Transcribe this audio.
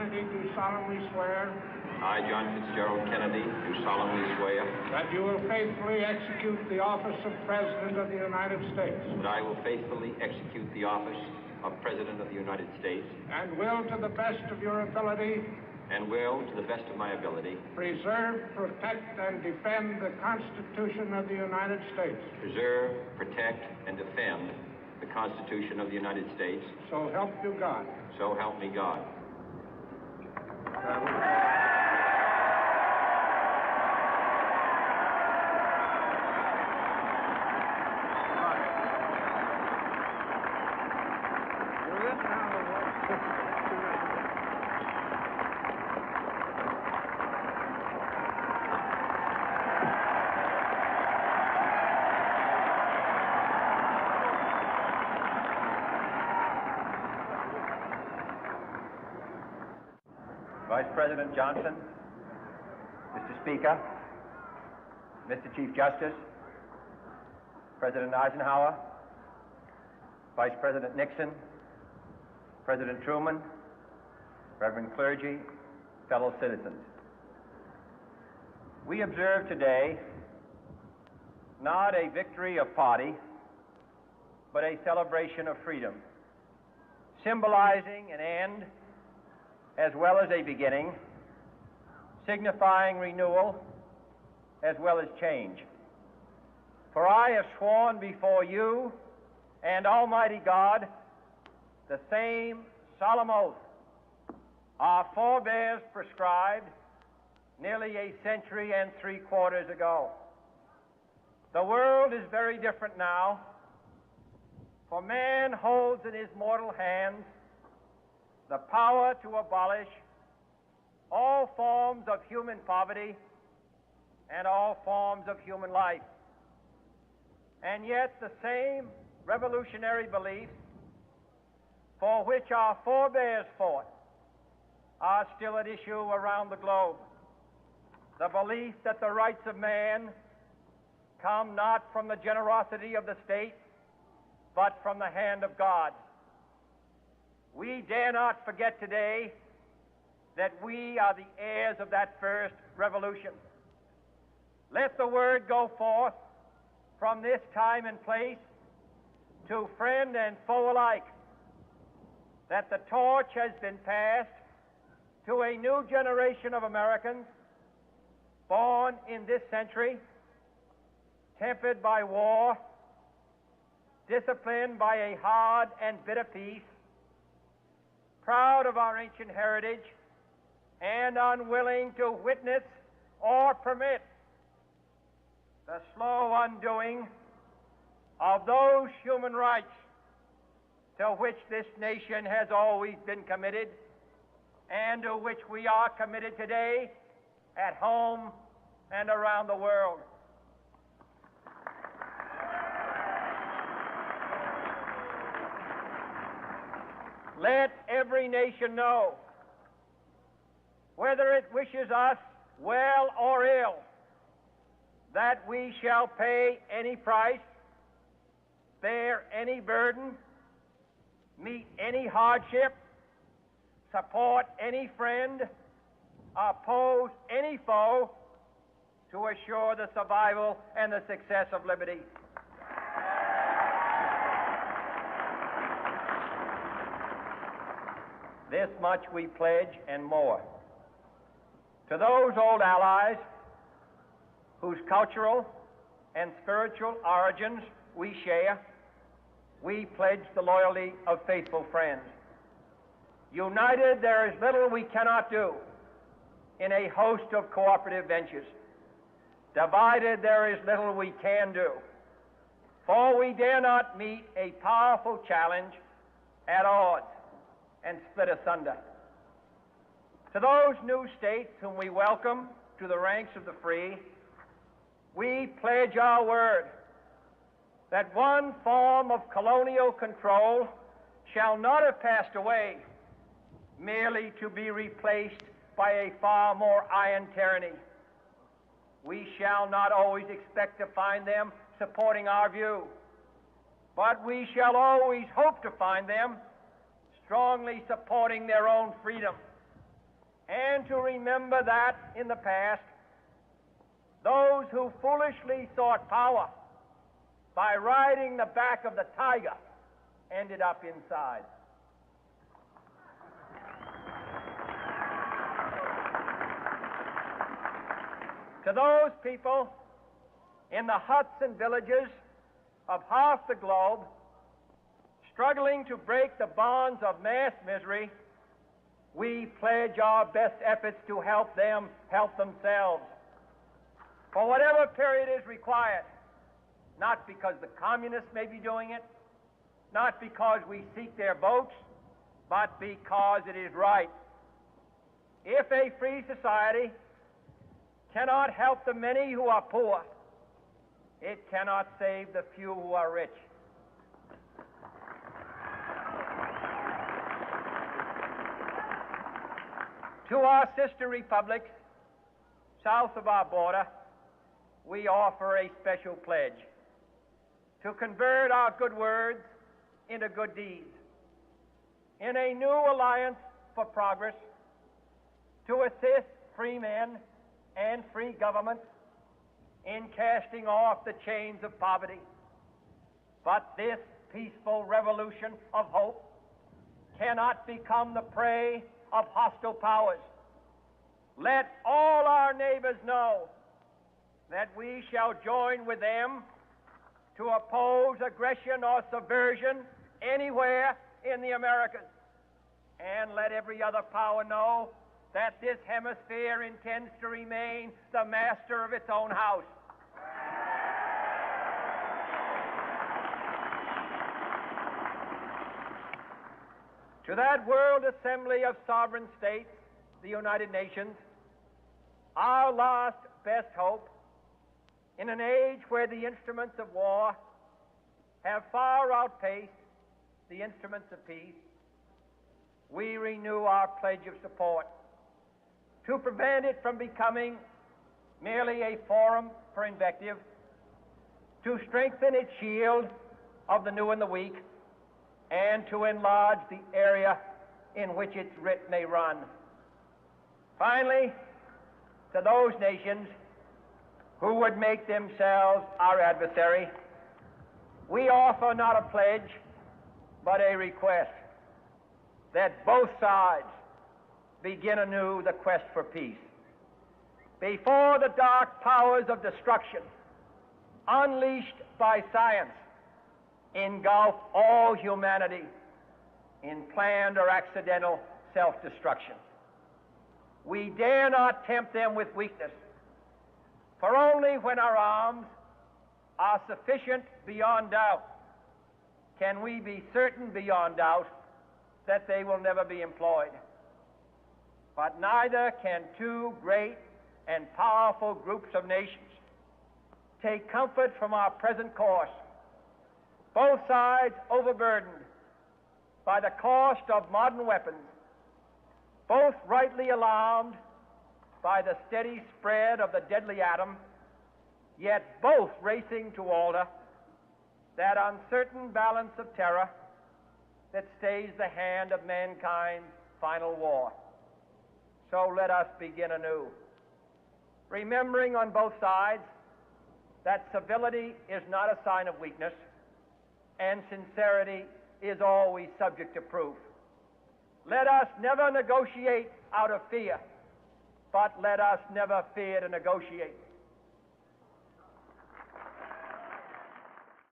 Kennedy, do solemnly swear. I, John Fitzgerald Kennedy, do solemnly swear. That you will faithfully execute the office of President of the United States. That I will faithfully execute the office of President of the United States. And will, to the best of your ability. And will, to the best of my ability. Preserve, protect, and defend the Constitution of the United States. Preserve, protect, and defend the Constitution of the United States. So help you God. So help me God. Vice President Johnson, Mr. Speaker, Mr. Chief Justice, President Eisenhower, Vice President Nixon, President Truman, Reverend clergy, fellow citizens. We observe today not a victory of party, but a celebration of freedom, symbolizing an end as well as a beginning, signifying renewal as well as change. For I have sworn before you and Almighty God the same solemn oath our forebears prescribed nearly a century and 3/4 ago. The world is very different now, for man holds in his mortal hands the power to abolish all forms of human poverty and all forms of human life. And yet the same revolutionary beliefs for which our forebears fought are still at issue around the globe. The belief that the rights of man come not from the generosity of the state, but from the hand of God. We dare not forget today that we are the heirs of that first revolution. Let the word go forth from this time and place to friend and foe alike that the torch has been passed to a new generation of Americans born in this century, tempered by war, disciplined by a hard and bitter peace, proud of our ancient heritage, and unwilling to witness or permit the slow undoing of those human rights to which this nation has always been committed and to which we are committed today at home and around the world. Let every nation know, whether it wishes us well or ill, that we shall pay any price, bear any burden, meet any hardship, support any friend, oppose any foe to assure the survival and the success of liberty. This much we pledge and more. To those old allies whose cultural and spiritual origins we share, we pledge the loyalty of faithful friends. United, there is little we cannot do in a host of cooperative ventures. Divided, there is little we can do, for we dare not meet a powerful challenge at odds and split asunder. To those new states whom we welcome to the ranks of the free, we pledge our word that one form of colonial control shall not have passed away merely to be replaced by a far more iron tyranny. We shall not always expect to find them supporting our view, but we shall always hope to find them strongly supporting their own freedom and to remember that in the past, those who foolishly sought power by riding the back of the tiger ended up inside. To those people in the huts and villages of half the globe struggling to break the bonds of mass misery, we pledge our best efforts to help them help themselves for whatever period is required, not because the communists may be doing it, not because we seek their votes, but because it is right. If a free society cannot help the many who are poor, it cannot save the few who are rich. To our sister republics south of our border, we offer a special pledge to convert our good words into good deeds, in a new alliance for progress, to assist free men and free governments in casting off the chains of poverty. But this peaceful revolution of hope cannot become the prey of hostile powers. Let all our neighbors know that we shall join with them to oppose aggression or subversion anywhere in the Americas. And let every other power know that this hemisphere intends to remain the master of its own house. To that World Assembly of Sovereign States, the United Nations, our last best hope, in an age where the instruments of war have far outpaced the instruments of peace, we renew our pledge of support to prevent it from becoming merely a forum for invective, to strengthen its shield of the new and the weak, and to enlarge the area in which its writ may run. Finally, to those nations who would make themselves our adversary, we offer not a pledge, but a request that both sides begin anew the quest for peace. Before the dark powers of destruction, unleashed by science, engulf all humanity in planned or accidental self-destruction, we dare not tempt them with weakness, for only when our arms are sufficient beyond doubt can we be certain beyond doubt that they will never be employed. But neither can two great and powerful groups of nations take comfort from our present course, both sides overburdened by the cost of modern weapons, both rightly alarmed by the steady spread of the deadly atom, yet both racing to alter that uncertain balance of terror that stays the hand of mankind's final war. So let us begin anew, remembering on both sides that civility is not a sign of weakness, and sincerity is always subject to proof. Let us never negotiate out of fear, but let us never fear to negotiate.